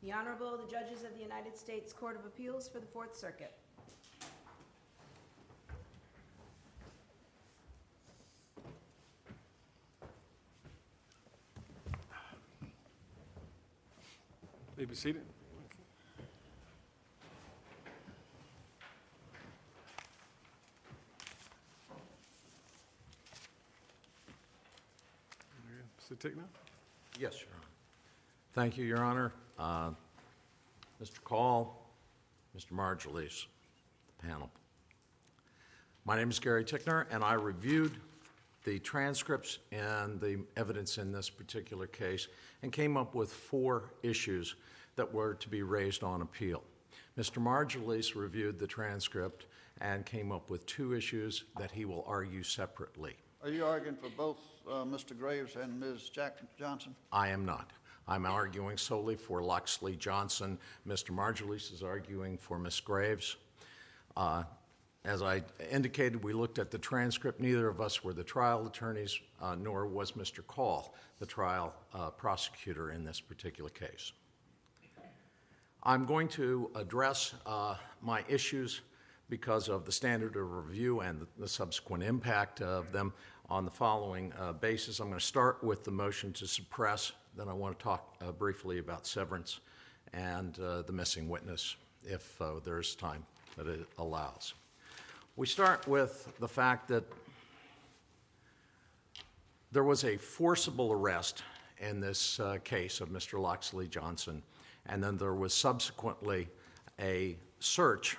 The Honorable, the Judges of the United States Court of Appeals for the Fourth Circuit. May be seated. Mr. Tickner? Yes, Your Honor. Thank you, Your Honor. Mr. Call, Mr. Margulies, the panel. My name is Gary Tickner, and I reviewed the transcripts and the evidence in this particular case and came up with 4 issues that were to be raised on appeal. Mr. Margulies reviewed the transcript and came up with 2 issues that he will argue separately. Are you arguing for both Mr. Graves and Ms. Johnson? I am not. I'm arguing solely for Loxley Johnson. Mr. Margulies is arguing for Ms. Graves. As I indicated, we looked at the transcript. Neither of us were the trial attorneys, nor was Mr. Call the trial prosecutor in this particular case. I'm going to address my issues because of the standard of review and the subsequent impact of them on the following basis. I'm going to start with the motion to suppress. Then I want to talk briefly about severance and the missing witness, if there's time that it allows. We start with the fact that there was a forcible arrest in this case of Mr. Loxley Johnson, and then there was subsequently a search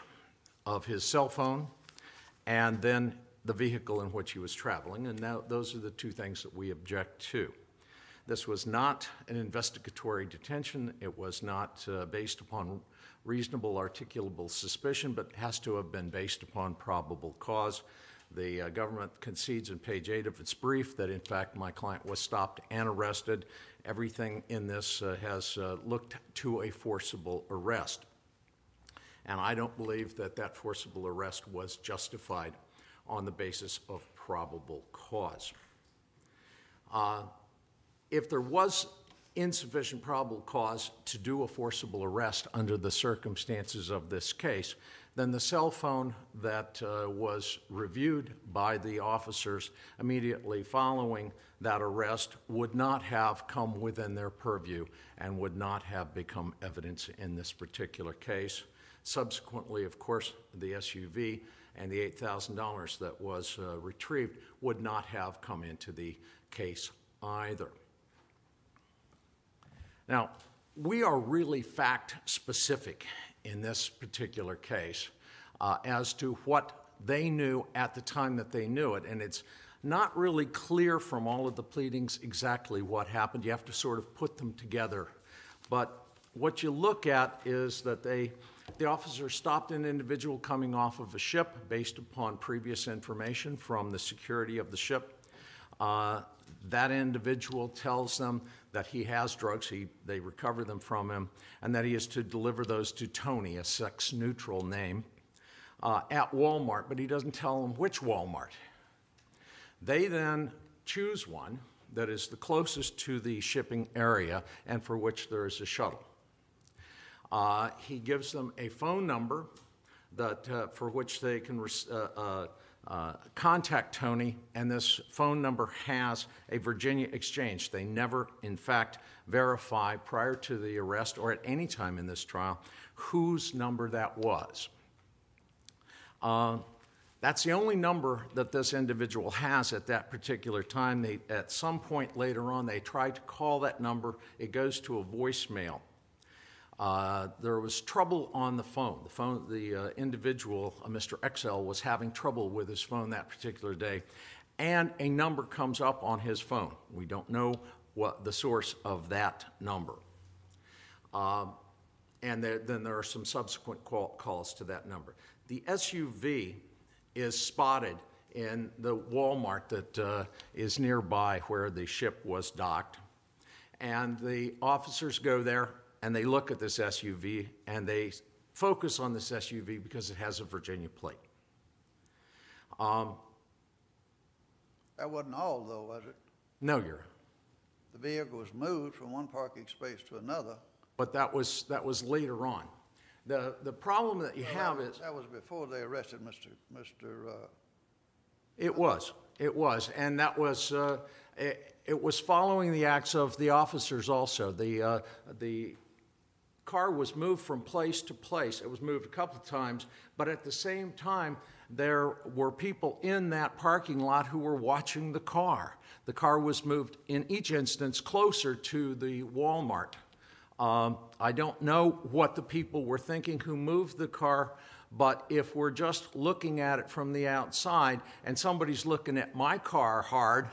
of his cell phone and then the vehicle in which he was traveling, and now those are the 2 things that we object to. This was not an investigatory detention. It was not based upon reasonable articulable suspicion, but has to have been based upon probable cause. The government concedes in page 8 of its brief that, in fact, my client was stopped and arrested. Everything in this has looked to a forcible arrest. And I don't believe that that forcible arrest was justified on the basis of probable cause. If there was insufficient probable cause to do a forcible arrest under the circumstances of this case, then the cell phone that was reviewed by the officers immediately following that arrest would not have come within their purview and would not have become evidence in this particular case. Subsequently, of course, the SUV and the $8,000 that was retrieved would not have come into the case either. Now, we are really fact-specific in this particular case as to what they knew at the time that they knew it, and it's not really clear from all of the pleadings exactly what happened. You have to sort of put them together. But what you look at is that the officer stopped an individual coming off of a ship based upon previous information from the security of the ship. That individual tells them that he has drugs, they recover them from him, and that he is to deliver those to Tony, a sex-neutral name, at Walmart, but he doesn't tell them which Walmart. They then choose one that is the closest to the shipping area and for which there is a shuttle. He gives them a phone number that for which they can contact Tony, and this phone number has a Virginia exchange. They never, in fact, verify prior to the arrest or at any time in this trial whose number that was. That's the only number that this individual has at that particular time. At some point later on, they try to call that number. It goes to a voicemail. There was trouble on the phone. The individual, Mr. XL, was having trouble with his phone that particular day, and a number comes up on his phone. We don't know what the source of that number. And then there are some subsequent calls to that number. The SUV is spotted in the Walmart that is nearby where the ship was docked, and the officers go there and they look at this SUV, and they focus on this SUV because it has a Virginia plate. That wasn't all, though, was it? No, Your Honor. The vehicle was moved from one parking space to another. but that was later on. The problem that you have is... That was before they arrested Mr. It was, and that was, it was following the acts of the officers also. The car was moved from place to place. It was moved a couple of times, but at the same time, there were people in that parking lot who were watching the car. The car was moved, in each instance, closer to the Walmart. I don't know what the people were thinking who moved the car, but if we're just looking at it from the outside and somebody's looking at my car hard,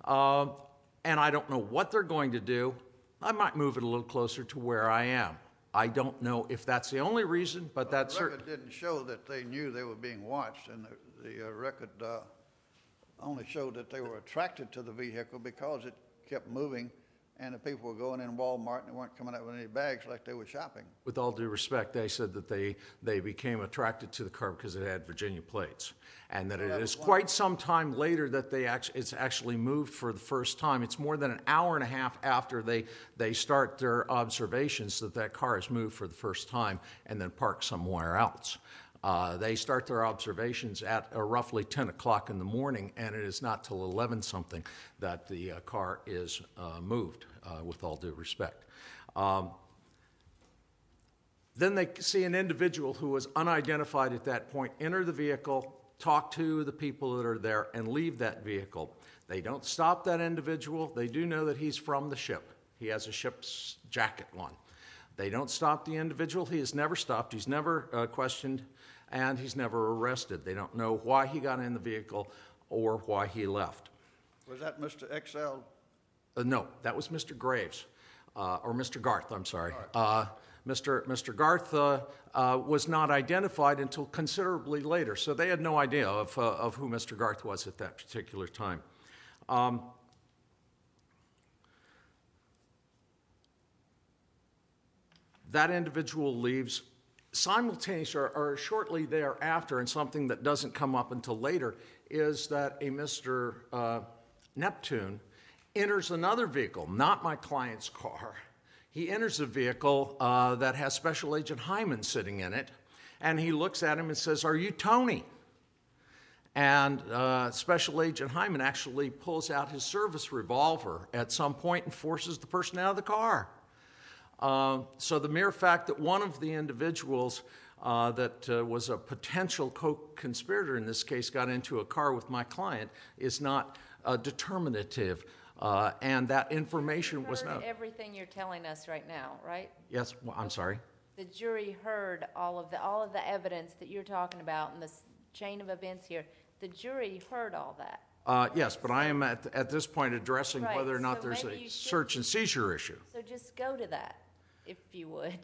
and I don't know what they're going to do, I might move it a little closer to where I am. I don't know if that's the only reason, but that's The record didn't show that they knew they were being watched, and the record only showed that they were attracted to the vehicle because it kept moving, and the people were going in Walmart and they weren't coming out with any bags like they were shopping. With all due respect, they said that they became attracted to the car because it had Virginia plates, and that it is quite some time later that it's actually moved for the first time. It's more than an hour and a half after they start their observations that car is moved for the first time and then parked somewhere else. They start their observations at roughly 10 o'clock in the morning, and it is not till 11-something that the car is moved, with all due respect. Then they see an individual who was unidentified at that point enter the vehicle, talk to the people that are there, and leave that vehicle. They don't stop that individual. They do know that he's from the ship. He has a ship's jacket on. They don't stop the individual. He is never stopped. He's never questioned, and he's never arrested. They don't know why he got in the vehicle or why he left. Was that Mr. XL? No, that was Mr. Graves, or Mr. Garth, I'm sorry. Mr. Garth was not identified until considerably later, so they had no idea of who Mr. Garth was at that particular time. That individual leaves. Simultaneously or shortly thereafter, and something that doesn't come up until later, is that a Mr. Neptune enters another vehicle, not my client's car. He enters a vehicle that has Special Agent Hyman sitting in it, and he looks at him and says, "Are you Tony?" And Special Agent Hyman actually pulls out his service revolver at some point and forces the person out of the car. So the mere fact that one of the individuals that was a potential co-conspirator in this case got into a car with my client is not determinative, and that information was not... Everything you're telling us right now, right? Yes, well, I'm sorry. The jury heard all of the evidence that you're talking about in this chain of events here. The jury heard all that. Yes, but I am at this point addressing Right, whether or not so there's maybe a you should- search and seizure issue. So just go to that, if you would.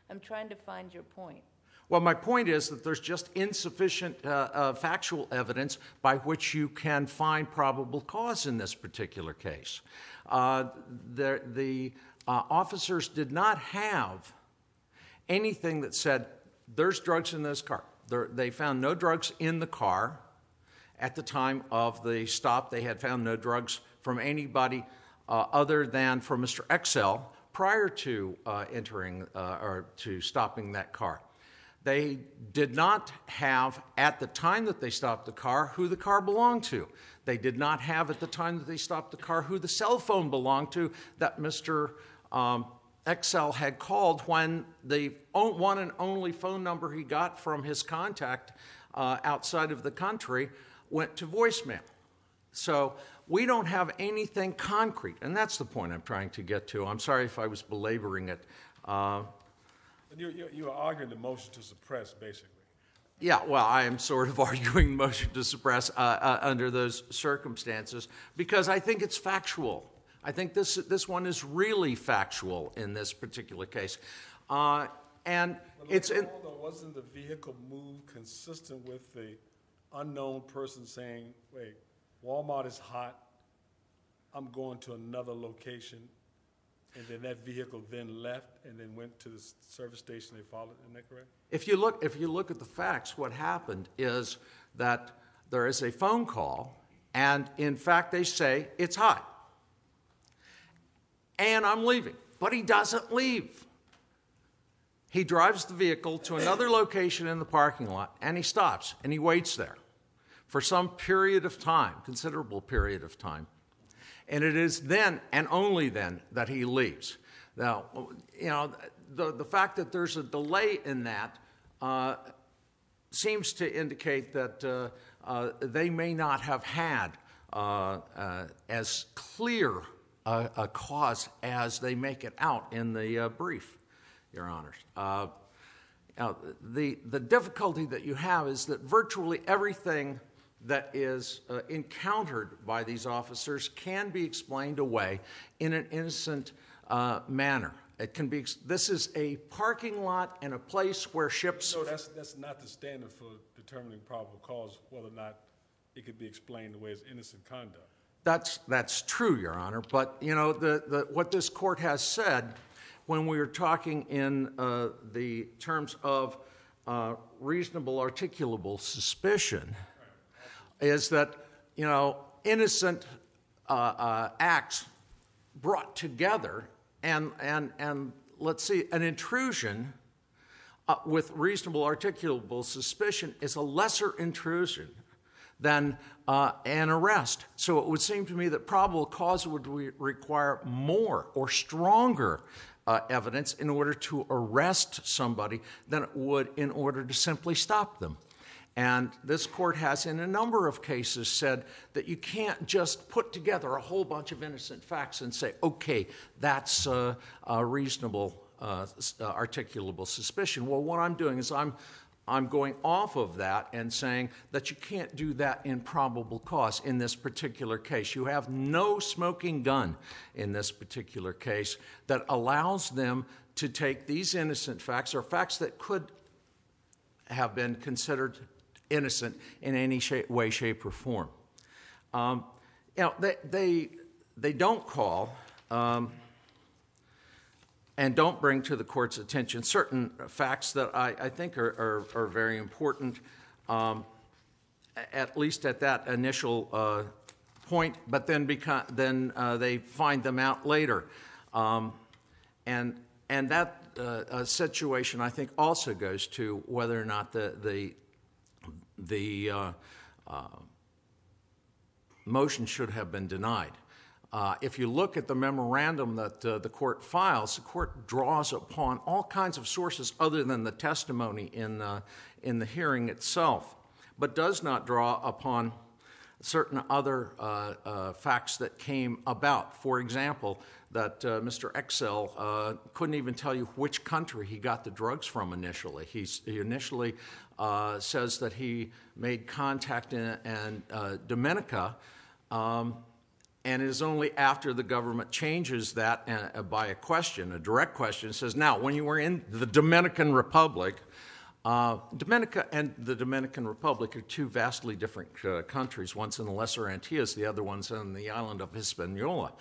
I'm trying to find your point. Well, my point is that there's just insufficient factual evidence by which you can find probable cause in this particular case. The officers did not have anything that said, there's drugs in this car. They found no drugs in the car. At the time of the stop, they had found no drugs from anybody other than from Mr. XL prior to entering or to stopping that car. They did not have, at the time that they stopped the car, who the car belonged to. They did not have, at the time that they stopped the car, who the cell phone belonged to that Mr. XL had called when the one and only phone number he got from his contact outside of the country went to voicemail. So we don't have anything concrete, and that's the point I'm trying to get to. I'm sorry if I was belaboring it. You are arguing the motion to suppress, basically. Yeah, well, I am sort of arguing motion to suppress under those circumstances because I think it's factual. I think this one is really factual in this particular case. And it's... Wasn't the vehicle moved consistent with the unknown person saying, wait, Walmart is hot, I'm going to another location, and then that vehicle then left and then went to the service station they followed, isn't that correct? If you look at the facts, what happened is that there is a phone call, and in fact they say, it's hot, and I'm leaving. But he doesn't leave. He drives the vehicle to another location in the parking lot, and he stops, and he waits there for some period of time, considerable period of time. And it is then, and only then, that he leaves. Now, the fact that there's a delay in that seems to indicate that they may not have had as clear a cause as they make it out in the brief, Your Honors. The difficulty that you have is that virtually everything that is encountered by these officers can be explained away in an innocent manner. It can be. This is a parking lot and a place where ships. No, that's not the standard for determining probable cause, whether or not it could be explained away as innocent conduct. That's true, Your Honor. But what this court has said when we are talking in the terms of reasonable articulable suspicion is that innocent acts brought together and let's see, an intrusion with reasonable articulable suspicion is a lesser intrusion than an arrest. So it would seem to me that probable cause would require more or stronger evidence in order to arrest somebody than it would in order to simply stop them. And this court has, in a number of cases, said that you can't just put together a whole bunch of innocent facts and say, okay, that's a reasonable articulable suspicion. Well, what I'm doing is I'm going off of that and saying that you can't do that in probable cause in this particular case. You have no smoking gun in this particular case that allows them to take these innocent facts or facts that could have been considered innocent in any way, shape, or form. They don't call and don't bring to the court's attention certain facts that I think are very important, at least at that initial point, but then they find them out later. And that situation, I think, also goes to whether or not the motion should have been denied. If you look at the memorandum that the court files, the court draws upon all kinds of sources other than the testimony in the hearing itself, but does not draw upon certain other facts that came about. For example, that Mr. Excel couldn't even tell you which country he got the drugs from initially. He initially says that he made contact in Dominica, and it is only after the government changes that by a question, a direct question, says, now, when you were in the Dominican Republic, Dominica and the Dominican Republic are two vastly different countries. One's in the Lesser Antilles, the other one's on the island of Hispaniola.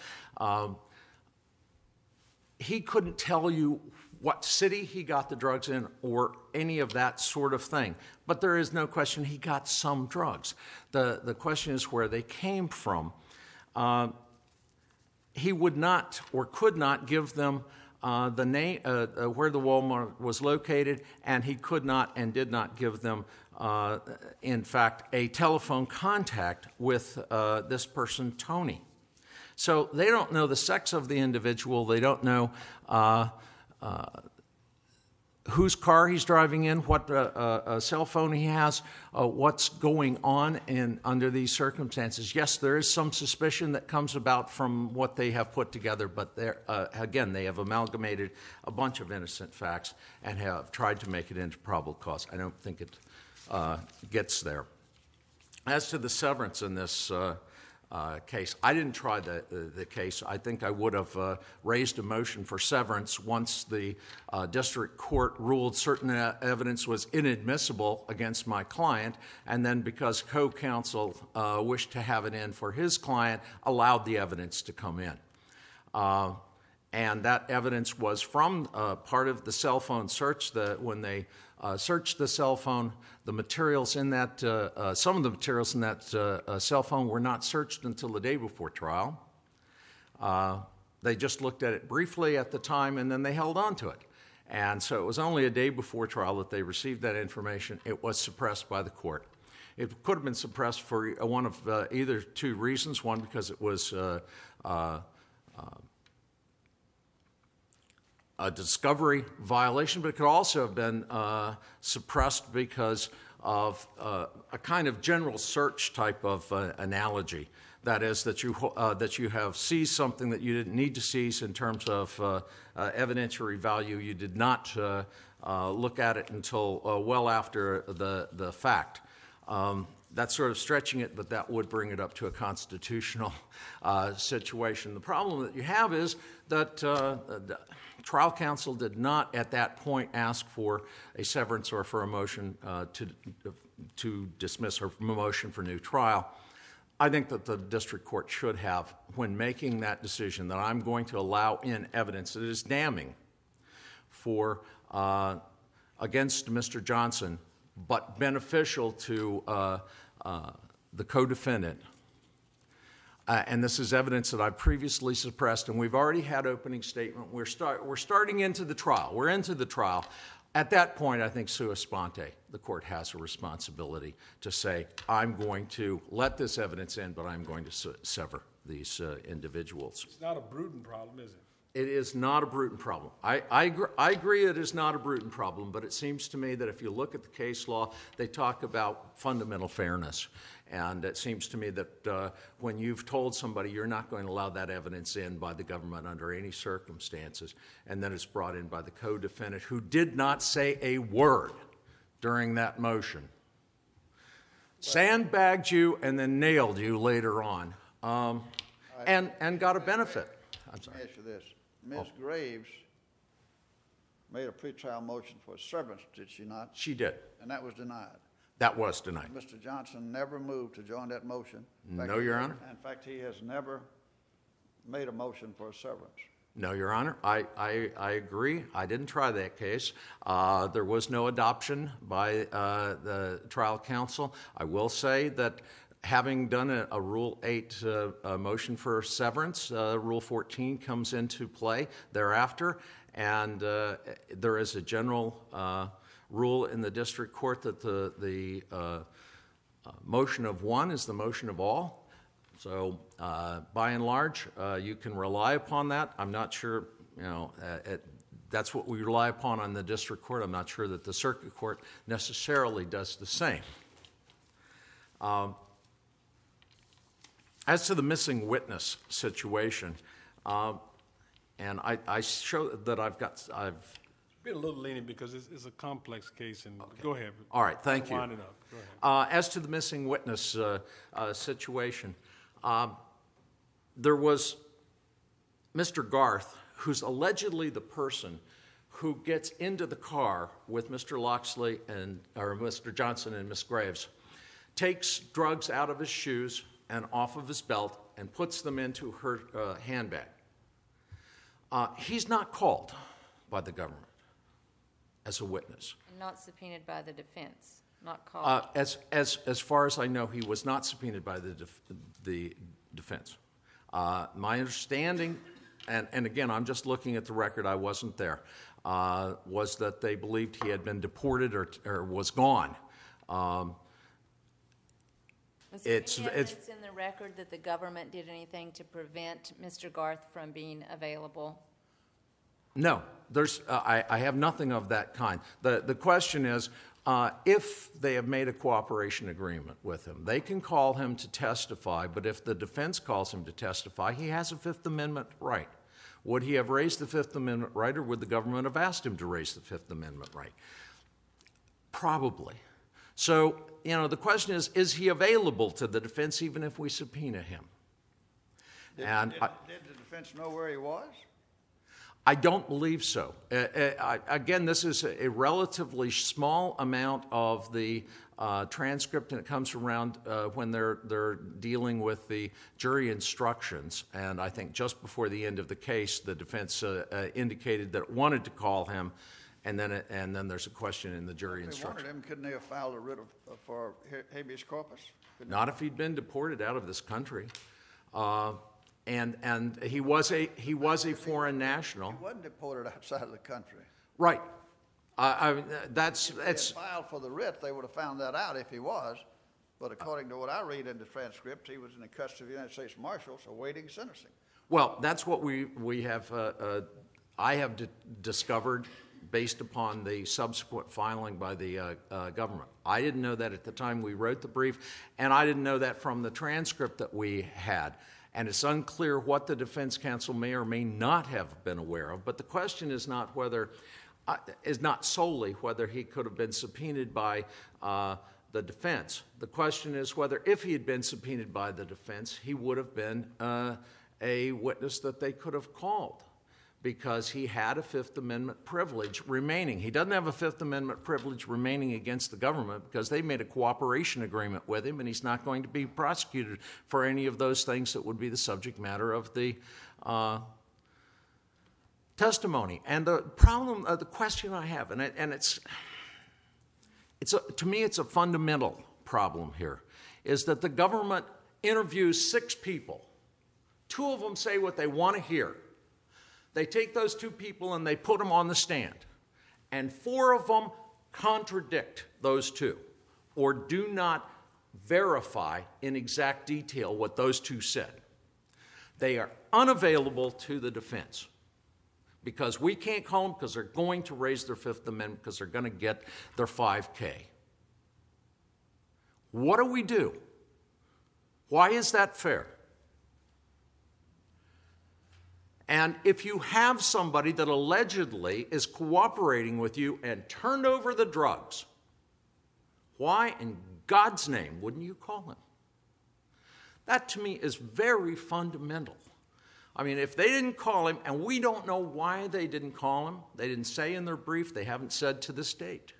He couldn't tell you what city he got the drugs in or any of that sort of thing. But there is no question he got some drugs. The question is where they came from. He would not or could not give them the name, where the Walmart was located, and he could not and did not give them, in fact, a telephone contact with this person, Tony. So they don't know the sex of the individual. They don't know whose car he's driving in, what cell phone he has, what's going on under these circumstances. Yes, there is some suspicion that comes about from what they have put together, but again, they have amalgamated a bunch of innocent facts and have tried to make it into probable cause. I don't think it gets there. As to the severance in this case, I didn't try the case. I think I would have raised a motion for severance once the district court ruled certain evidence was inadmissible against my client, and then because co-counsel wished to have it in for his client, allowed the evidence to come in. And that evidence was from part of the cell phone search. When they searched the cell phone, the materials in that, some of the materials in that cell phone were not searched until the day before trial. They just looked at it briefly at the time, and then they held on to it. And so it was only a day before trial that they received that information. It was suppressed by the court. It could have been suppressed for one of either two reasons. One, because it was a discovery violation, but it could also have been suppressed because of a kind of general search type of analogy. That is, that you have seized something that you didn't need to seize in terms of evidentiary value. You did not look at it until well after the fact. That's sort of stretching it, but that would bring it up to a constitutional situation. The problem that you have is that the trial counsel did not at that point ask for a severance or for a motion to dismiss or a motion for new trial. I think that the district court should have, when making that decision, that I'm going to allow in evidence that is damning for against Mr. Johnson, but beneficial to the co-defendant. And this is evidence that I've previously suppressed, and we've already had opening statement. We're starting into the trial. We're into the trial. At that point, I think sua sponte, the court has a responsibility to say, I'm going to let this evidence in, but I'm going to sever these individuals. It's not a Bruton problem, is it? It is not a Bruton problem. I agree it is not a Bruton problem, but it seems to me that if you look at the case law, they talk about fundamental fairness. And it seems to me that when you've told somebody you're not going to allow that evidence in by the government under any circumstances, and then it's brought in by the co-defendant who did not say a word during that motion, sandbagged you and then nailed you later on, and got a benefit. I'm sorry. Let me ask you this. Ms. Graves made a pretrial motion for severance, did she not? She did. And that was denied. That was denied. Mr. Johnson never moved to join that motion. No, Your Honor. In fact, he has never made a motion for a severance. No, Your Honor. I agree. I didn't try that case. There was no adoption by the trial counsel. I will say that having done a Rule 8 motion for severance, Rule 14 comes into play thereafter, and there is a general rule in the district court that the motion of one is the motion of all. So by and large, you can rely upon that. I'm not sure, that's what we rely upon on the district court. I'm not sure that the circuit court necessarily does the same. As to the missing witness situation, and I show that I've Be a little lenient because it's a complex case, and okay. Go ahead. All right, thank you. Wind it up. Go ahead. As to the missing witness situation, there was Mr. Garth, who's allegedly the person who gets into the car with Mr. Loxley or Mr. Johnson and Miss Graves, takes drugs out of his shoes and off of his belt and puts them into her handbag. He's not called by the government as a witness. And not subpoenaed by the defense, not called. As far as I know, he was not subpoenaed by the defense. My understanding, and again, I'm just looking at the record, I wasn't there, was that they believed he had been deported or was gone. Was there any evidence in the record that the government did anything to prevent Mr. Garth from being available? No, I have nothing of that kind. The question is, if they have made a cooperation agreement with him, they can call him to testify, but if the defense calls him to testify, he has a Fifth Amendment right. Would he have raised the Fifth Amendment right, or would the government have asked him to raise the Fifth Amendment right? Probably. So, the question is he available to the defense even if we subpoena him? Did the defense know where he was? I don't believe so. Again, this is a relatively small amount of the transcript, and it comes around when they're dealing with the jury instructions. And I think just before the end of the case, the defense indicated that it wanted to call him, and then there's a question in the jury instructions. If they wanted him, couldn't they have filed a writ for habeas corpus? Not if he'd been deported out of this country. And he was a foreign national. He wasn't deported outside of the country. Right. I mean, that's, If they had it's, filed for the writ, they would have found that out if he was. But according to what I read in the transcript, he was in the custody of the United States Marshals awaiting sentencing. well, that's what we have, I have discovered based upon the subsequent filing by the government. I didn't know that at the time we wrote the brief, and I didn't know that from the transcript that we had. And it's unclear what the defense counsel may or may not have been aware of. But the question is not whether, is not solely whether he could have been subpoenaed by the defense. The question is whether, if he had been subpoenaed by the defense, he would have been a witness that they could have called, because he had a Fifth Amendment privilege remaining. He doesn't have a Fifth Amendment privilege remaining against the government because they made a cooperation agreement with him, and he's not going to be prosecuted for any of those things that would be the subject matter of the testimony. And the problem, the question I have, and to me it's a fundamental problem here, is that the government interviews 6 people. 2 of them say what they want to hear. They take those 2 people and they put them on the stand. And 4 of them contradict those 2 or do not verify in exact detail what those 2 said. They are unavailable to the defense because we can't call them because they're going to raise their Fifth Amendment because they're going to get their 5K. What do we do? Why is that fair? And if you have somebody that allegedly is cooperating with you and turned over the drugs, why in God's name wouldn't you call him? That to me is very fundamental. I mean, if they didn't call him, and we don't know why they didn't call him, they didn't say in their brief, they haven't said to this date.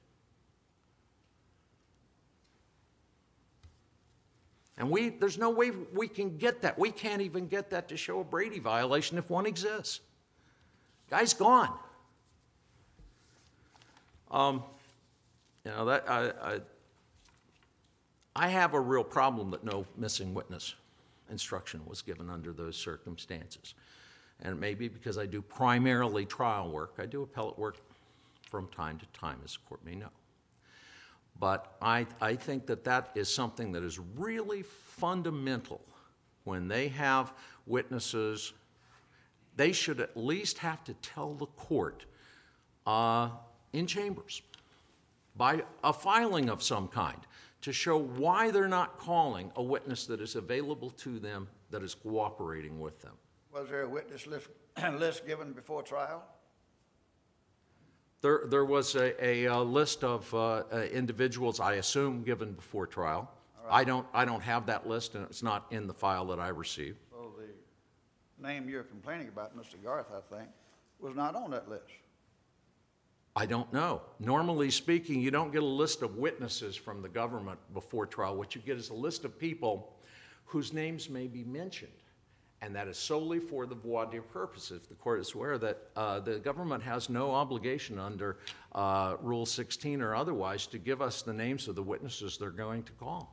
And there's no way we can get that. We can't even get that to show a Brady violation if one exists. Guy's gone. I have a real problem that no missing witness instruction was given under those circumstances. And it may be because I do primarily trial work. I do appellate work from time to time, as the court may know. But I think that is something that is really fundamental. When they have witnesses, they should at least have to tell the court in chambers by a filing of some kind to show why they're not calling a witness that is available to them, that is cooperating with them. Was there a witness list given before trial? There was a list of individuals, I assume, given before trial. Right. I don't have that list, and it's not in the file that I received. So the name you're complaining about, Mr. Garth, I think, was not on that list. I don't know. Normally speaking, you don't get a list of witnesses from the government before trial. What you get is a list of people whose names may be mentioned. And that is solely for the voir dire purposes. The court is aware that the government has no obligation under Rule 16 or otherwise to give us the names of the witnesses they're going to call.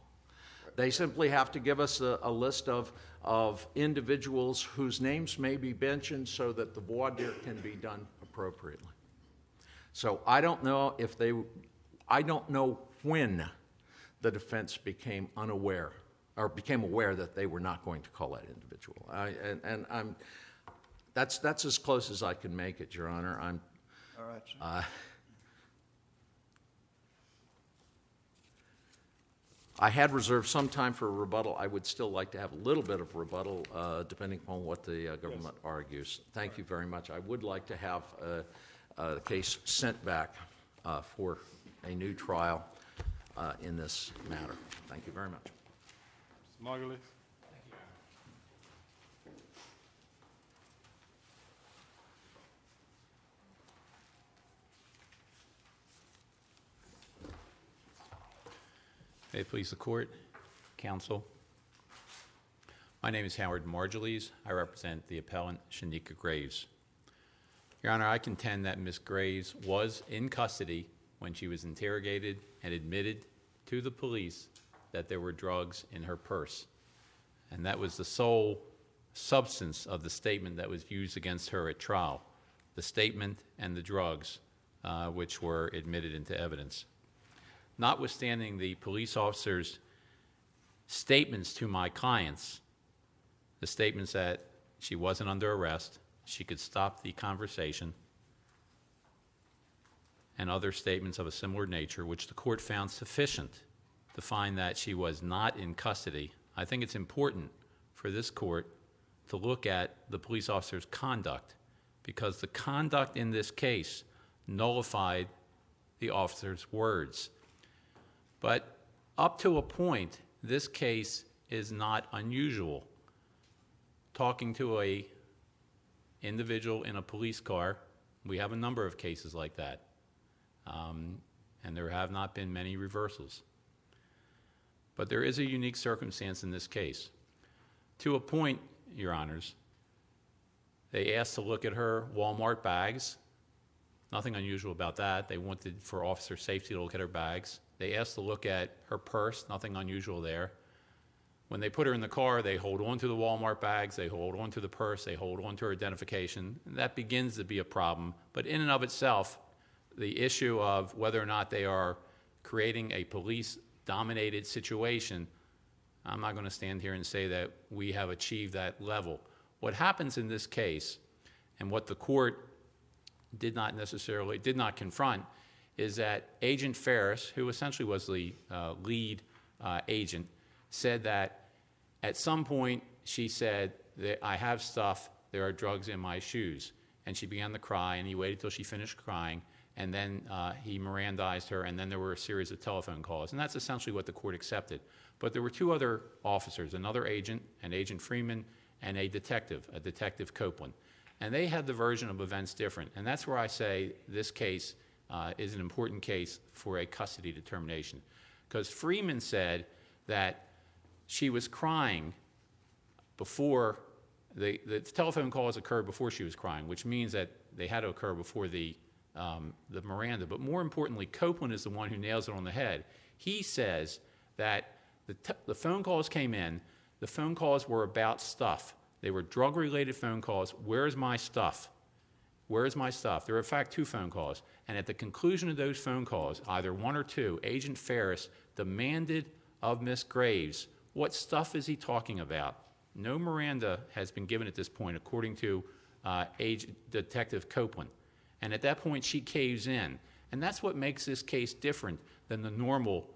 They simply have to give us a list of individuals whose names may be mentioned so that the voir dire can be done appropriately. So I don't know I don't know when the defense became unaware or became aware that they were not going to call that individual. That's as close as I can make it, Your Honor. All right, sir. I had reserved some time for a rebuttal. I would still like to have a little bit of rebuttal, depending upon what the government argues. Thank you very much. I would like to have the case sent back for a new trial in this matter. Thank you very much. Mr. Margulies? May it please the court, counsel. My name is Howard Margulies. I represent the appellant Shenika Graves. Your Honor, I contend that Ms. Graves was in custody when she was interrogated and admitted to the police that there were drugs in her purse. And that was the sole substance of the statement that was used against her at trial, the statement and the drugs which were admitted into evidence. Notwithstanding the police officer's statements to my clients, the statements that she wasn't under arrest, she could stop the conversation, and other statements of a similar nature, which the court found sufficient to find that she was not in custody, I think it's important for this court to look at the police officer's conduct, because the conduct in this case nullified the officer's words. But up to a point, this case is not unusual. Talking to a individual in a police car, we have a number of cases like that. And there have not been many reversals. But there is a unique circumstance in this case. To a point, Your Honors, they asked to look at her Walmart bags. Nothing unusual about that. They wanted, for officer safety, to look at her bags. They asked to look at her purse. Nothing unusual there. When they put her in the car, they hold on to the Walmart bags, they hold on to the purse, they hold on to her identification. And that begins to be a problem. But in and of itself, the issue of whether or not they are creating a police-dominated situation, I'm not going to stand here and say that we have achieved that level. What happens in this case, and what the court did not confront, is that Agent Ferris, who essentially was the lead agent, said that at some point she said that I have stuff, there are drugs in my shoes. And she began to cry, and he waited till she finished crying, and then he Mirandized her, and then there were a series of telephone calls. And that's essentially what the court accepted. But there were two other officers, another agent, an Agent Freeman, and a Detective Copeland. And they had the version of events different. And that's where I say this case is an important case for a custody determination. Because Freeman said that she was crying before the telephone calls occurred before she was crying, which means that they had to occur before the Miranda. But more importantly, Copeland is the one who nails it on the head. He says that the phone calls came in. The phone calls were about stuff. They were drug-related phone calls. Where's my stuff? Where's my stuff? There were, in fact, two phone calls. And at the conclusion of those phone calls, either one or two, Agent Ferris demanded of Miss Graves, what stuff is he talking about? No Miranda has been given at this point, according to Detective Copeland. And at that point, she caves in. And that's what makes this case different than the normal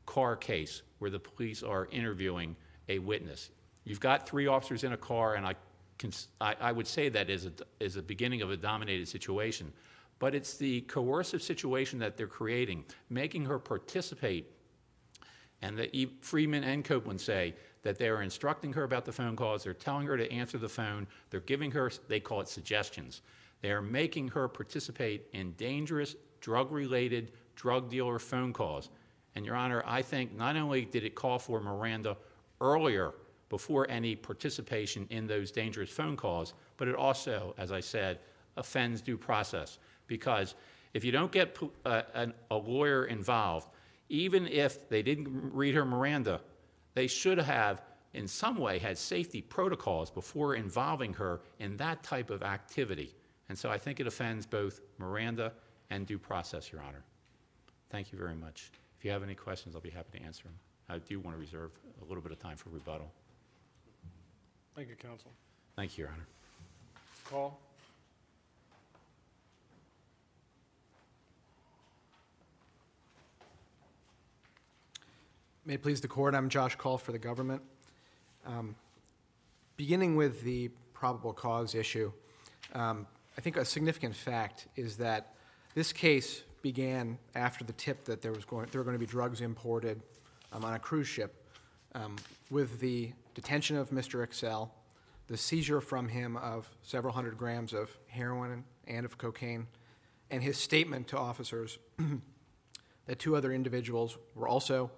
car case where the police are interviewing a witness. You've got three officers in a car, and I would say that is a beginning of a dominated situation. But it's the coercive situation that they're creating, making her participate. And that Freeman and Copeland say that they are instructing her about the phone calls. They're telling her to answer the phone. They're giving her, they call it suggestions. They are making her participate in dangerous, drug-related, drug dealer phone calls. And, Your Honor, I think not only did it call for Miranda earlier, before any participation in those dangerous phone calls, but it also, as I said, offends due process. Because if you don't get a lawyer involved, even if they didn't read her Miranda, they should have, in some way, had safety protocols before involving her in that type of activity. And so I think it offends both Miranda and due process, Your Honor. Thank you very much. If you have any questions, I'll be happy to answer them. I do want to reserve a little bit of time for rebuttal. Thank you, counsel. Thank you, Your Honor. Call. May it please the court, I'm Josh Call for the government. Beginning with the probable cause issue, I think a significant fact is that this case began after the tip that there were going to be drugs imported on a cruise ship, with the detention of Mr. Excel, the seizure from him of several hundred grams of heroin and of cocaine, and his statement to officers that two other individuals were also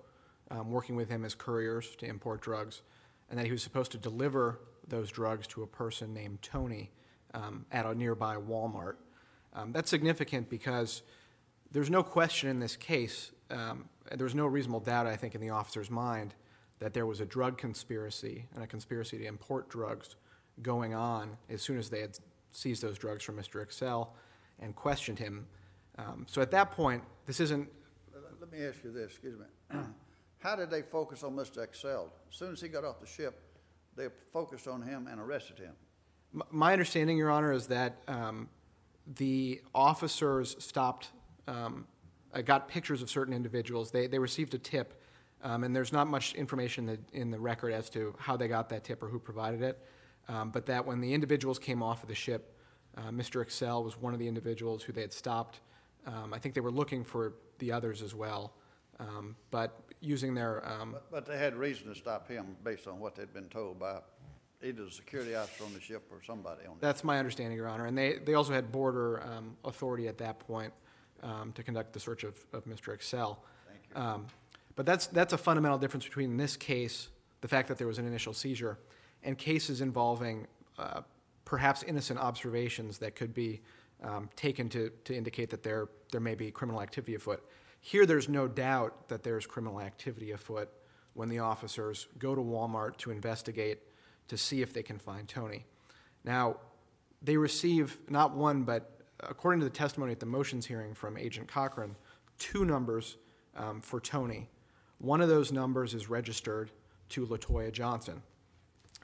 working with him as couriers to import drugs, and that he was supposed to deliver those drugs to a person named Tony at a nearby Walmart. That's significant because there's no question in this case, there's no reasonable doubt, I think, in the officer's mind that there was a drug conspiracy and a conspiracy to import drugs going on as soon as they had seized those drugs from Mr. Excel and questioned him So at that point, this isn't. Let me ask you this, excuse me. How did they focus on Mr. Excel? As soon as he got off the ship, they focused on him and arrested him. My understanding, Your Honor, is that the officers got pictures of certain individuals. They received a tip, and there's not much information in the record as to how they got that tip or who provided it, but that when the individuals came off of the ship, Mr. Excel was one of the individuals who they had stopped. I think they were looking for the others as well, but using their... But they had reason to stop him based on what they'd been told by either the security officer on the ship or somebody on the That's my understanding, Your Honor. And they also had border authority at that point to conduct the search of Mr. Excel. Thank you. But that's a fundamental difference between this case, the fact that there was an initial seizure, and cases involving perhaps innocent observations that could be taken to indicate that there may be criminal activity afoot. Here, there's no doubt that there's criminal activity afoot when the officers go to Walmart to investigate to see if they can find Tony. Now, they receive not one, but according to the testimony at the motions hearing from Agent Cochran, 2 numbers for Tony. One of those numbers is registered to LaToya Johnson,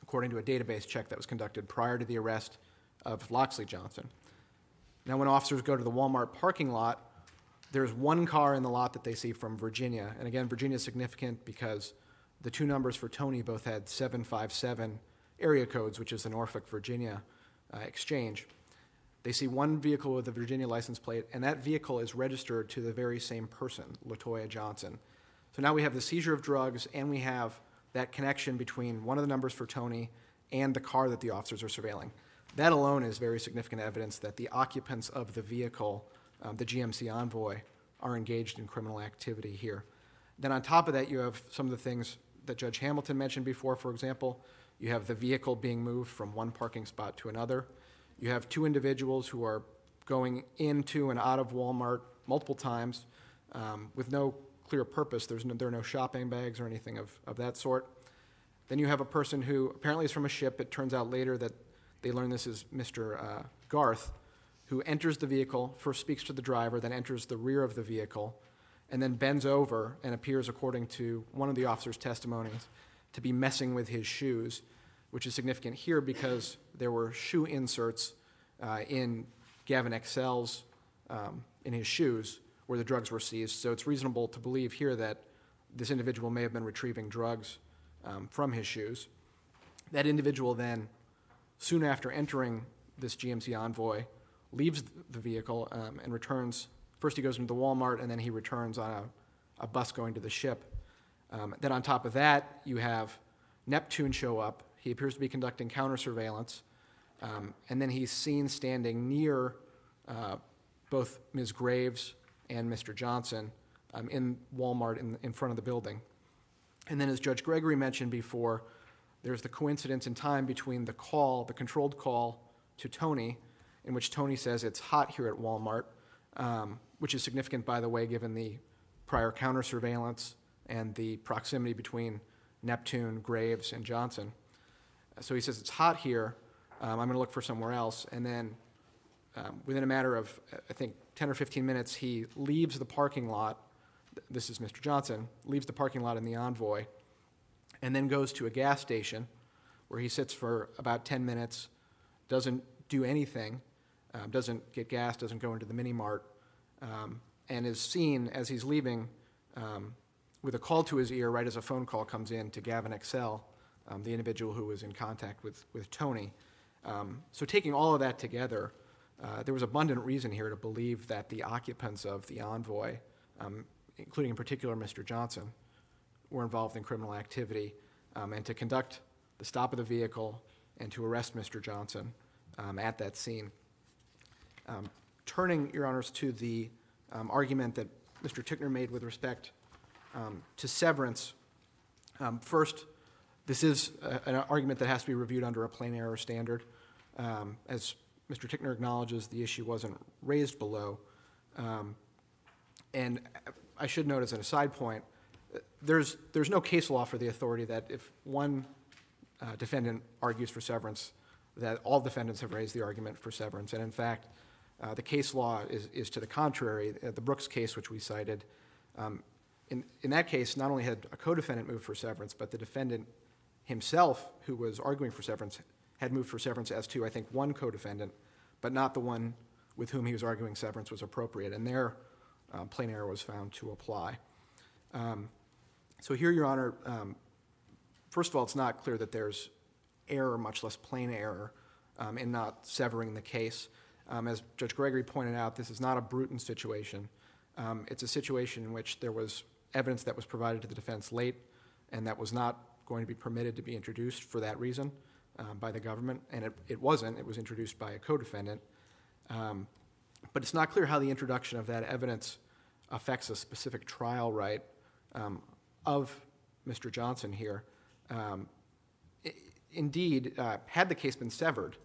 according to a database check that was conducted prior to the arrest of Loxley Johnson. Now, when officers go to the Walmart parking lot, there's one car in the lot that they see from Virginia. And again, Virginia is significant because the 2 numbers for Tony both had 757 area codes, which is the Norfolk, Virginia exchange. They see one vehicle with a Virginia license plate, and that vehicle is registered to the very same person, LaToya Johnson. So now we have the seizure of drugs, and we have that connection between one of the numbers for Tony and the car that the officers are surveilling. That alone is very significant evidence that the occupants of the vehicle, the GMC Envoy, are engaged in criminal activity here. Then on top of that, you have some of the things that Judge Hamilton mentioned before. For example, you have the vehicle being moved from one parking spot to another. You have 2 individuals who are going into and out of Walmart multiple times with no clear purpose. There are no shopping bags or anything of that sort. Then you have a person who apparently is from a ship. It turns out later that they learn this is Mr. Garth, who enters the vehicle, first speaks to the driver, then enters the rear of the vehicle, and then bends over and appears, according to one of the officer's testimonies, to be messing with his shoes, which is significant here because there were shoe inserts in Gavin Excel's, in his shoes where the drugs were seized. So it's reasonable to believe here that this individual may have been retrieving drugs from his shoes. That individual then, soon after entering this GMC Envoy, leaves the vehicle and returns. First he goes into the Walmart, and then he returns on a bus going to the ship. Then on top of that, you have Neptune show up. He appears to be conducting counter surveillance, and then he's seen standing near both Ms. Graves and Mr. Johnson in Walmart in front of the building. And then as Judge Gregory mentioned before, there's the coincidence in time between the call, the controlled call to Tony, in which Tony says it's hot here at Walmart, which is significant, by the way, given the prior counter surveillance and the proximity between Neptune, Graves, and Johnson. So he says, it's hot here, I'm going to look for somewhere else. And then within a matter of, I think, 10 or 15 minutes, he leaves the parking lot. This is Mr. Johnson, leaves the parking lot in the Envoy, and then goes to a gas station where he sits for about 10 minutes, doesn't do anything, doesn't get gas, doesn't go into the mini-mart, and is seen as he's leaving with a call to his ear right as a phone call comes in to Gavin Excel, the individual who was in contact with Tony. So taking all of that together, there was abundant reason here to believe that the occupants of the Envoy, including in particular Mr. Johnson, were involved in criminal activity, and to conduct the stop of the vehicle and to arrest Mr. Johnson at that scene. Turning, Your Honors, to the argument that Mr. Tickner made with respect to severance, first, this is an argument that has to be reviewed under a plain error standard. As Mr. Tickner acknowledges, the issue wasn't raised below. And I should note as an aside point, there's no case law for the authority that if one defendant argues for severance, that all defendants have raised the argument for severance. And in fact, The case law is to the contrary. The Brooks case, which we cited, in that case, not only had a co-defendant moved for severance, but the defendant himself, who was arguing for severance, had moved for severance as to, I think, one co-defendant, but not the one with whom he was arguing severance was appropriate, and there plain error was found to apply. So here, Your Honor, first of all, it's not clear that there's error, much less plain error, in not severing the case. As Judge Gregory pointed out, this is not a Bruton situation. It's a situation in which there was evidence that was provided to the defense late and that was not going to be permitted to be introduced for that reason by the government, and it wasn't. It was introduced by a co-defendant. But it's not clear how the introduction of that evidence affects a specific trial right of Mr. Johnson here. Indeed, had the case been severed,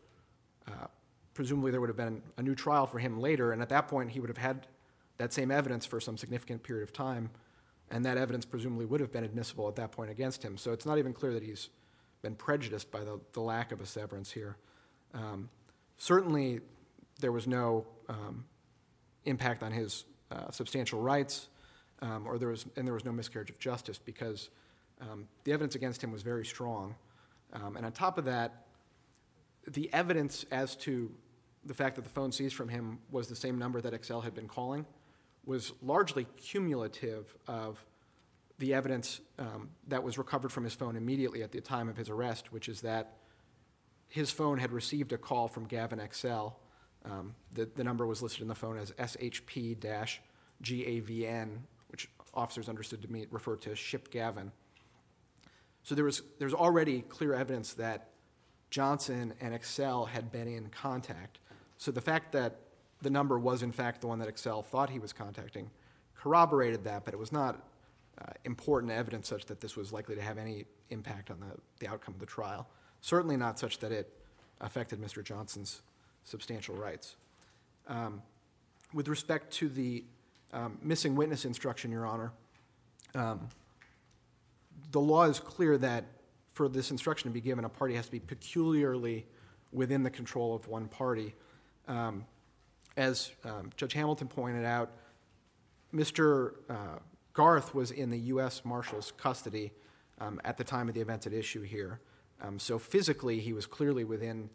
presumably there would have been a new trial for him later, and at that point he would have had that same evidence for some significant period of time, and that evidence presumably would have been admissible at that point against him. So it's not even clear that he's been prejudiced by the lack of a severance here. Certainly there was no impact on his substantial rights, and there was no miscarriage of justice because the evidence against him was very strong. And on top of that, the evidence as to the fact that the phone seized from him was the same number that Excel had been calling was largely cumulative of the evidence that was recovered from his phone immediately at the time of his arrest, which is that his phone had received a call from Gavin Excel. The number was listed in the phone as SHP-GAVN, which officers understood to refer to Ship Gavin. So there's already clear evidence that Johnson and Excel had been in contact. So the fact that the number was in fact the one that Excel thought he was contacting corroborated that, but it was not important evidence such that this was likely to have any impact on the outcome of the trial. Certainly not such that it affected Mr. Johnson's substantial rights. With respect to the missing witness instruction, Your Honor, the law is clear that for this instruction to be given, a party has to be peculiarly within the control of one party. As Judge Hamilton pointed out, Mr. Garth was in the U.S. Marshal's custody at the time of the events at issue here. So physically, he was clearly within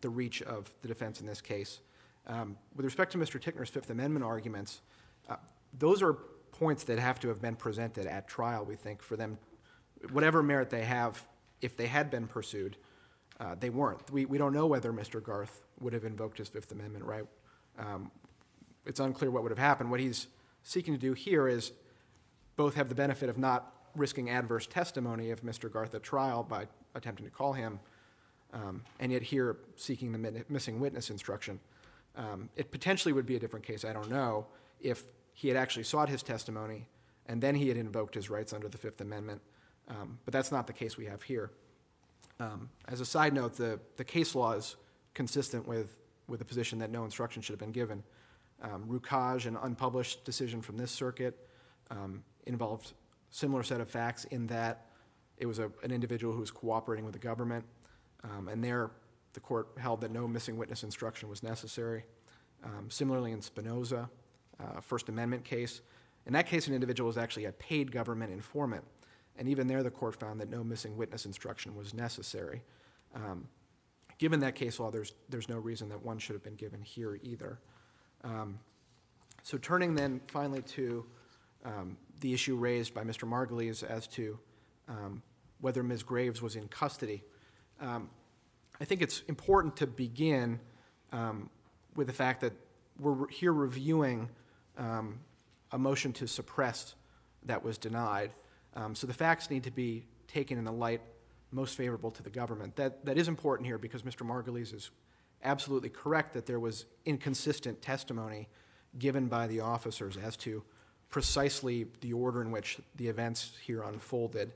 the reach of the defense in this case. With respect to Mr. Tickner's Fifth Amendment arguments, those are points that have to have been presented at trial, we think, for them. Whatever merit they have, if they had been pursued, they weren't. We don't know whether Mr. Garth would have invoked his Fifth Amendment right. It's unclear what would have happened. What he's seeking to do here is both have the benefit of not risking adverse testimony of Mr. Garth at trial by attempting to call him, and yet here seeking the missing witness instruction. It potentially would be a different case, I don't know, if he had actually sought his testimony and then he had invoked his rights under the Fifth Amendment, but that's not the case we have here. As a side note, the case law is consistent with the position that no instruction should have been given. Rukaj, an unpublished decision from this circuit, involved similar set of facts in that it was an individual who was cooperating with the government, and there the court held that no missing witness instruction was necessary. Similarly in Spinoza, First Amendment case, in that case an individual was actually a paid government informant, and even there the court found that no missing witness instruction was necessary. Given that case law, there's no reason that one should have been given here either. So turning then finally to the issue raised by Mr. Margulies as to whether Ms. Graves was in custody, I think it's important to begin with the fact that we're here reviewing a motion to suppress that was denied. So the facts need to be taken in the light most favorable to the government. That is important here because Mr. Margulies is absolutely correct that there was inconsistent testimony given by the officers as to precisely the order in which the events here unfolded.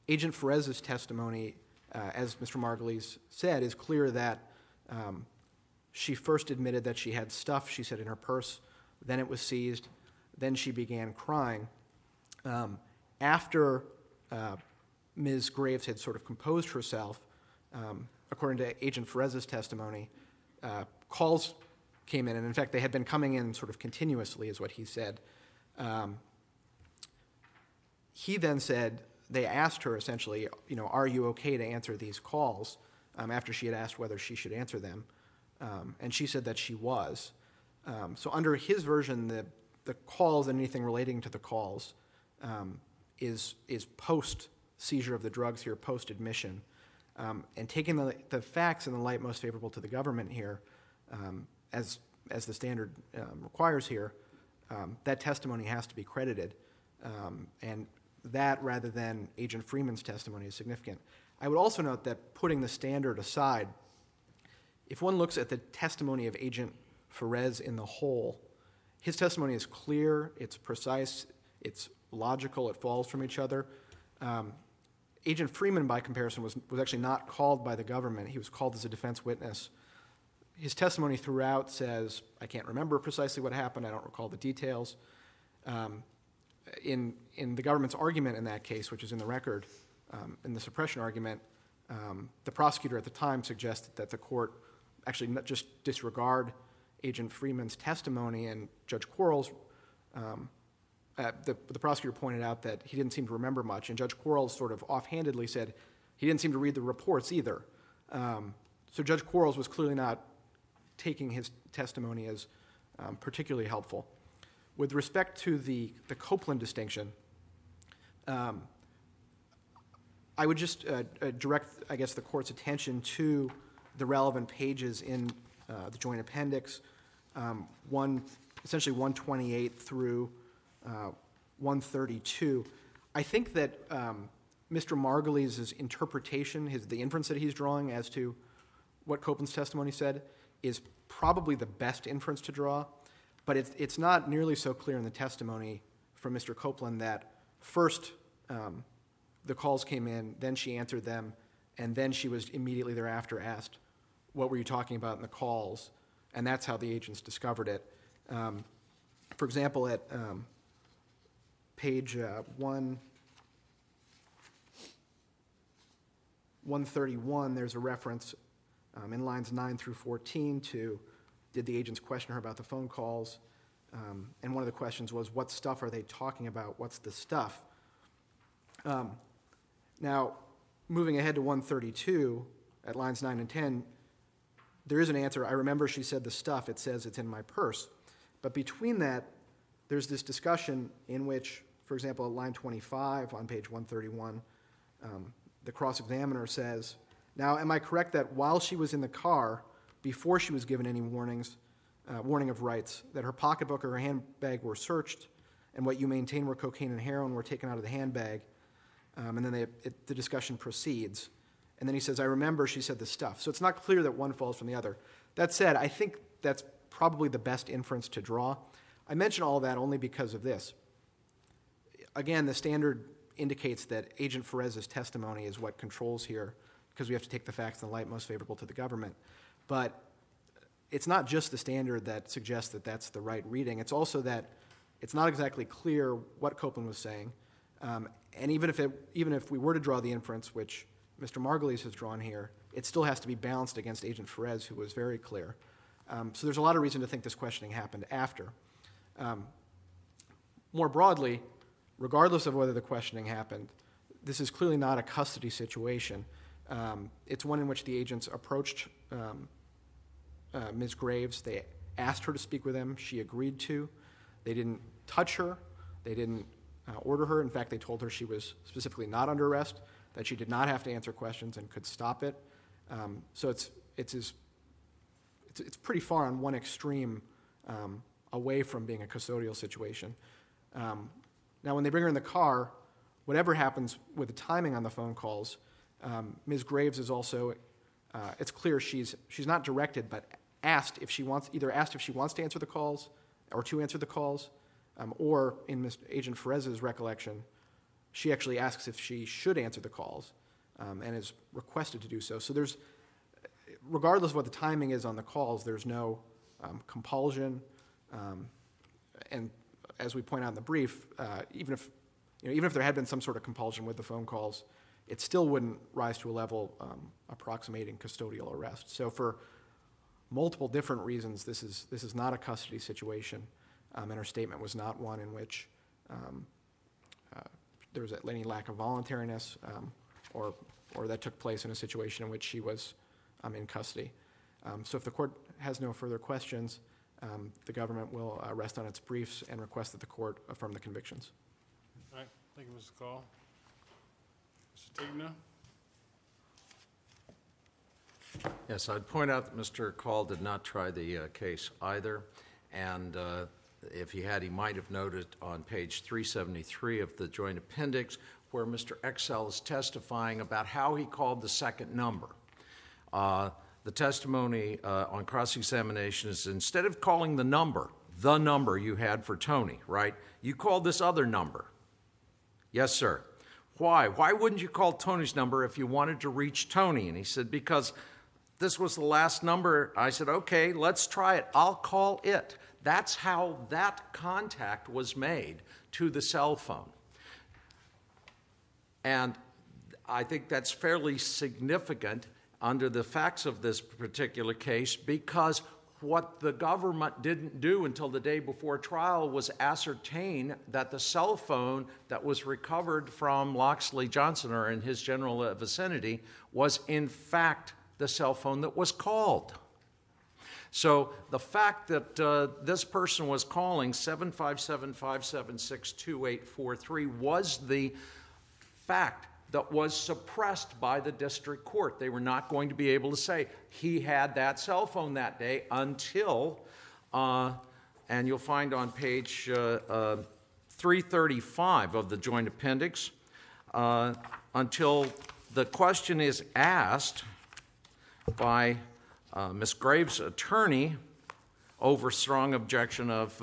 Agent Ferez's testimony, as Mr. Margulies said, is clear that she first admitted that she had stuff, she said, in her purse, then it was seized, then she began crying. After Ms. Graves had sort of composed herself, according to Agent Ferez's testimony, calls came in, and in fact, they had been coming in sort of continuously, is what he said. He then said, they asked her essentially, are you okay to answer these calls, after she had asked whether she should answer them. And she said that she was. So under his version, the calls and anything relating to the calls is post-seizure of the drugs here, post-admission. And taking the facts in the light most favorable to the government here, as the standard requires here, that testimony has to be credited. And that, rather than Agent Freeman's testimony, is significant. I would also note that putting the standard aside, if one looks at the testimony of Agent Ferez in the whole, his testimony is clear, it's precise, it's logical, it falls from each other. Agent Freeman, by comparison, was actually not called by the government. He was called as a defense witness. His testimony throughout says, I can't remember precisely what happened, I don't recall the details. In the government's argument in that case, which is in the record, in the suppression argument, the prosecutor at the time suggested that the court actually not just disregard Agent Freeman's testimony, and Judge Quarles, the prosecutor pointed out that he didn't seem to remember much, and Judge Quarles sort of offhandedly said he didn't seem to read the reports either. So Judge Quarles was clearly not taking his testimony as particularly helpful. With respect to the Copeland distinction, I would just direct, I guess, the court's attention to the relevant pages in the joint appendix, essentially 128 through 132. I think that Mr. Margulies' interpretation, the inference that he's drawing as to what Copeland's testimony said, is probably the best inference to draw. But it's not nearly so clear in the testimony from Mr. Copeland that first the calls came in, then she answered them, and then she was immediately thereafter asked, what were you talking about in the calls? And that's how the agents discovered it. For example, at page 131, there's a reference in lines 9 through 14 to, did the agents question her about the phone calls? And one of the questions was, what stuff are they talking about? What's the stuff? Now, moving ahead to 132, at lines 9 and 10, there is an answer. I remember she said the stuff. It says it's in my purse. But between that, there's this discussion in which, for example, at line 25 on page 131, the cross-examiner says, now, am I correct that while she was in the car, before she was given any warning of rights, that her pocketbook or her handbag were searched, and what you maintain were cocaine and heroin were taken out of the handbag, and then the discussion proceeds. And then he says, I remember she said the stuff. So it's not clear that one falls from the other. That said, I think that's probably the best inference to draw. I mention all that only because of this. Again, the standard indicates that Agent Ferez's testimony is what controls here, because we have to take the facts in the light most favorable to the government. But it's not just the standard that suggests that that's the right reading. It's also that it's not exactly clear what Copeland was saying. And even if we were to draw the inference, which Mr. Margulies has drawn here, it still has to be balanced against Agent Ferez, who was very clear. So there's a lot of reason to think this questioning happened after. More broadly, regardless of whether the questioning happened, this is clearly not a custody situation. It's one in which the agents approached Ms. Graves. They asked her to speak with them. She agreed to. They didn't touch her. They didn't order her. In fact, they told her she was specifically not under arrest, that she did not have to answer questions and could stop it. So it's pretty far on one extreme away from being a custodial situation. Now, when they bring her in the car, whatever happens with the timing on the phone calls, Ms. Graves is also, it's clear she's not directed, but asked if she wants to answer the calls or to answer the calls, or in Agent Ferez's recollection, she actually asks if she should answer the calls and is requested to do so. So there's, regardless of what the timing is on the calls, there's no compulsion. And as we point out in the brief, even if there had been some sort of compulsion with the phone calls, it still wouldn't rise to a level approximating custodial arrest. So for multiple different reasons this is not a custody situation, and her statement was not one in which there was any lack of voluntariness or that took place in a situation in which she was in custody. So if the court has no further questions, the government will rest on its briefs and request that the court affirm the convictions. All right, thank you, Mr. Call. Mr. Tigner? Yes, I'd point out that Mr. Call did not try the case either, and if he had, he might have noted on page 373 of the joint appendix where Mr. Excel is testifying about how he called the second number. The testimony on cross-examination is instead of calling the number you had for Tony, right, you called this other number. Yes, sir. Why? Why wouldn't you call Tony's number if you wanted to reach Tony? And he said, because this was the last number. I said, okay, let's try it. I'll call it. That's how that contact was made to the cell phone. And I think that's fairly significant under the facts of this particular case, because what the government didn't do until the day before trial was ascertain that the cell phone that was recovered from Loxley Johnson, or in his general vicinity, was in fact the cell phone that was called. So the fact that this person was calling 757-576-2843 was the fact that was suppressed by the district court. They were not going to be able to say he had that cell phone that day until, and you'll find on page 335 of the joint appendix, until the question is asked by Ms. Graves' attorney over strong objection of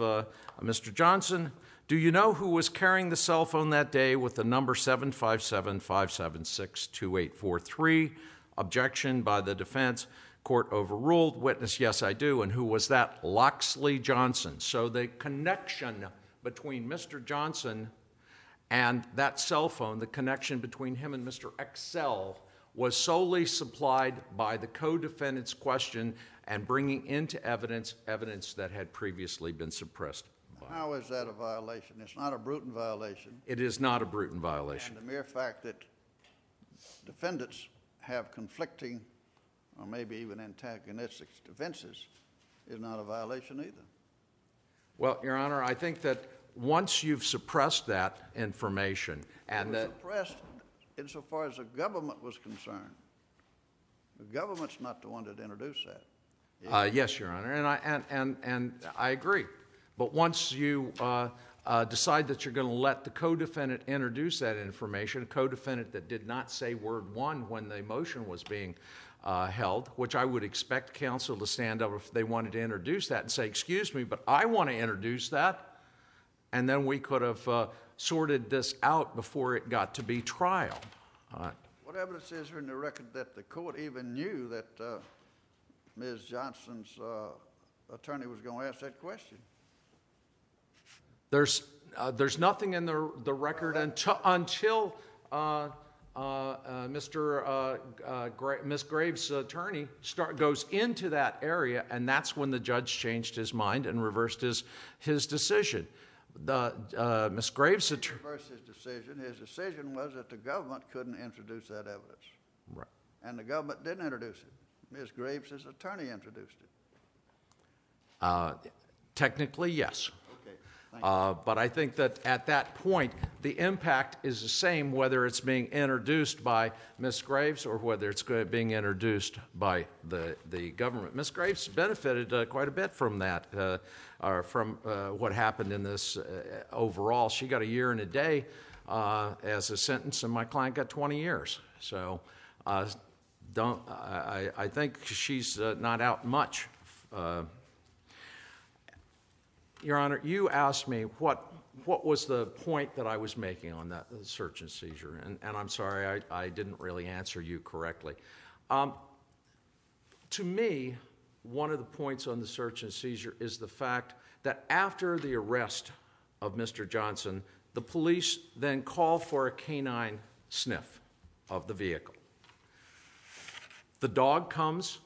Mr. Johnson. Do you know who was carrying the cell phone that day with the number 757-576-2843? Objection by the defense. Court overruled. Witness, yes, I do. And who was that? Loxley Johnson. So the connection between Mr. Johnson and that cell phone, the connection between him and Mr. Excel, was solely supplied by the co-defendant's question and bringing into evidence that had previously been suppressed. How is that a violation? It's not a Bruton violation. It is not a Bruton violation. And the mere fact that defendants have conflicting or maybe even antagonistic defenses is not a violation either. Well, Your Honor, I think that once you've suppressed that information and that... suppressed insofar as the government was concerned. The government's not the one that introduced that. Yes, Your Honor, and I agree. But once you decide that you're going to let the co-defendant introduce that information, a co-defendant that did not say word one when the motion was being held, which I would expect counsel to stand up if they wanted to introduce that and say, excuse me, but I want to introduce that, and then we could have sorted this out before it got to be trial. What evidence is there in the record that the court even knew that Ms. Johnson's attorney was going to ask that question? There's nothing in the record until Ms. Graves' attorney goes into that area, and that's when the judge changed his mind and reversed his decision. Ms. Graves' attorney reversed his decision. His decision was that the government couldn't introduce that evidence. Right. And the government didn't introduce it. Ms. Graves' attorney introduced it. Technically, yes. Okay. But I think that at that point, the impact is the same whether it's being introduced by Ms. Graves or whether it's being introduced by the government. Ms. Graves benefited quite a bit from that, or from what happened in this overall. She got a year and a day as a sentence, and my client got 20 years. So I think she's not out much. Your Honor, you asked me what was the point that I was making on that search and seizure, and I'm sorry I didn't really answer you correctly. To me, one of the points on the search and seizure is the fact that after the arrest of Mr. Johnson, the police then call for a canine sniff of the vehicle. The dog comes,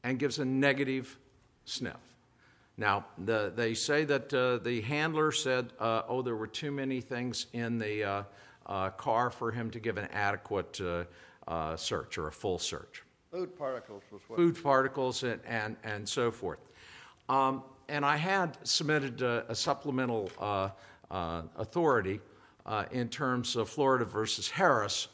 and gives a negative sniff. Now, they say that the handler said, oh, there were too many things in the car for him to give an adequate search or a full search. Food particles was what? Food particles and so forth. And I had submitted a supplemental authority in terms of Florida versus Harris,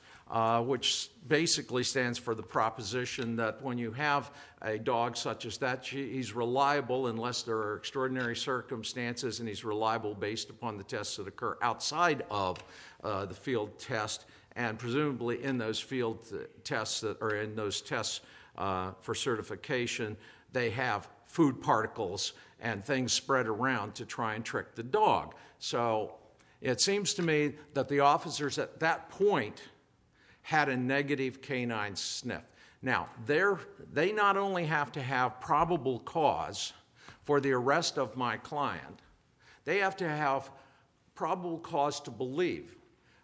which basically stands for the proposition that when you have a dog such as that, he's reliable unless there are extraordinary circumstances, and he's reliable based upon the tests that occur outside of the field test, and presumably in those field tests that are in those tests for certification, they have food particles and things spread around to try and trick the dog. So it seems to me that the officers at that point had a negative canine sniff. Now, they not only have to have probable cause for the arrest of my client, they have to have probable cause to believe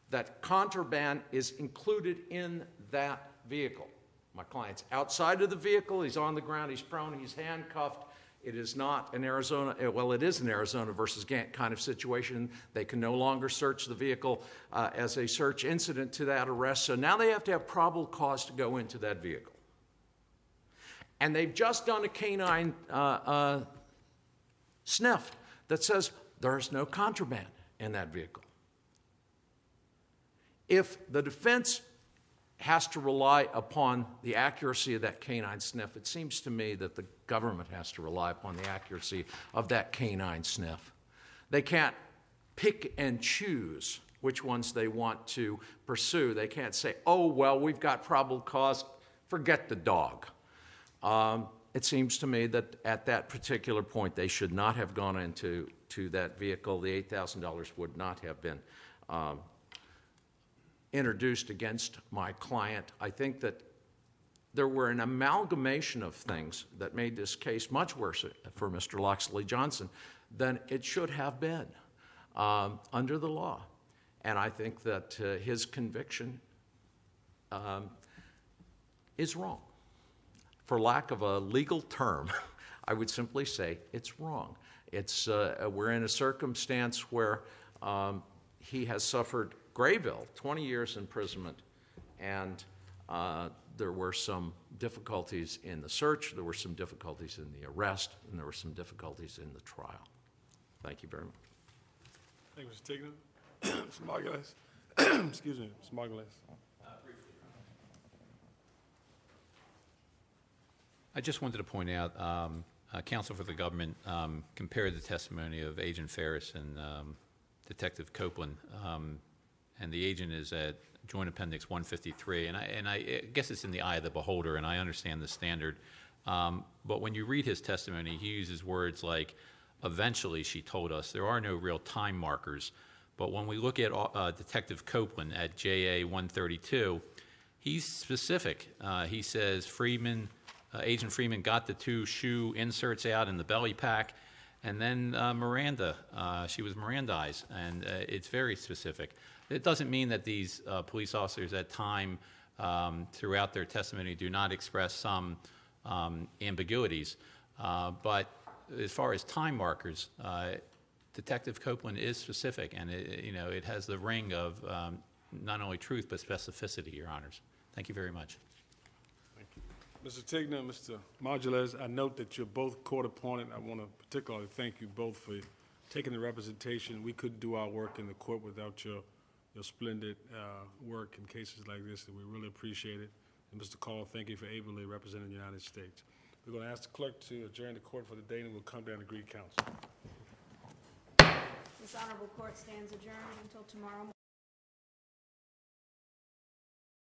that contraband is included in that vehicle. My client's outside of the vehicle, he's on the ground, he's prone, he's handcuffed. It is not an Arizona, well, it is an Arizona versus Gantt kind of situation. They can no longer search the vehicle as a search incident to that arrest. So now they have to have probable cause to go into that vehicle. And they've just done a canine sniff that says there's no contraband in that vehicle. If the defense has to rely upon the accuracy of that canine sniff, it seems to me that the government has to rely upon the accuracy of that canine sniff. They can't pick and choose which ones they want to pursue. They can't say, oh, well, we've got probable cause, forget the dog. It seems to me that at that particular point, they should not have gone into that vehicle. The $8,000 would not have been introduced against my client. I think that there were an amalgamation of things that made this case much worse for Mr. Loxley Johnson than it should have been under the law. And I think that his conviction is wrong. For lack of a legal term, I would simply say it's wrong. We're in a circumstance where he has suffered Graybill, 20 years imprisonment, and there were some difficulties in the search, there were some difficulties in the arrest, and there were some difficulties in the trial. Thank you very much. Thank you, Mr. Tignan. Mr. Margulies. Excuse me, Mr. Margulies. I just wanted to point out, counsel for the government compared the testimony of Agent Ferris and Detective Copeland, and the agent is at Joint Appendix 153, and I guess it's in the eye of the beholder, and I understand the standard. But when you read his testimony, he uses words like, eventually, she told us. There are no real time markers. But when we look at Detective Copeland at JA 132, he's specific. He says Agent Freeman got the 2 shoe inserts out in the belly pack, and then Miranda, she was Mirandized, and it's very specific. It doesn't mean that these police officers at time throughout their testimony do not express some ambiguities, but as far as time markers, Detective Copeland is specific, and it has the ring of not only truth but specificity, Your Honors. Thank you very much. Thank you. Mr. Tignan, Mr. Margulies, I note that you're both court-appointed. I want to particularly thank you both for taking the representation. We couldn't do our work in the court without your splendid work in cases like this, and we really appreciate it. And Mr. Call, thank you for ably representing the United States. We're going to ask the clerk to adjourn the court for the day, and we'll come down to Greek Council. This honorable court stands adjourned until tomorrow morning.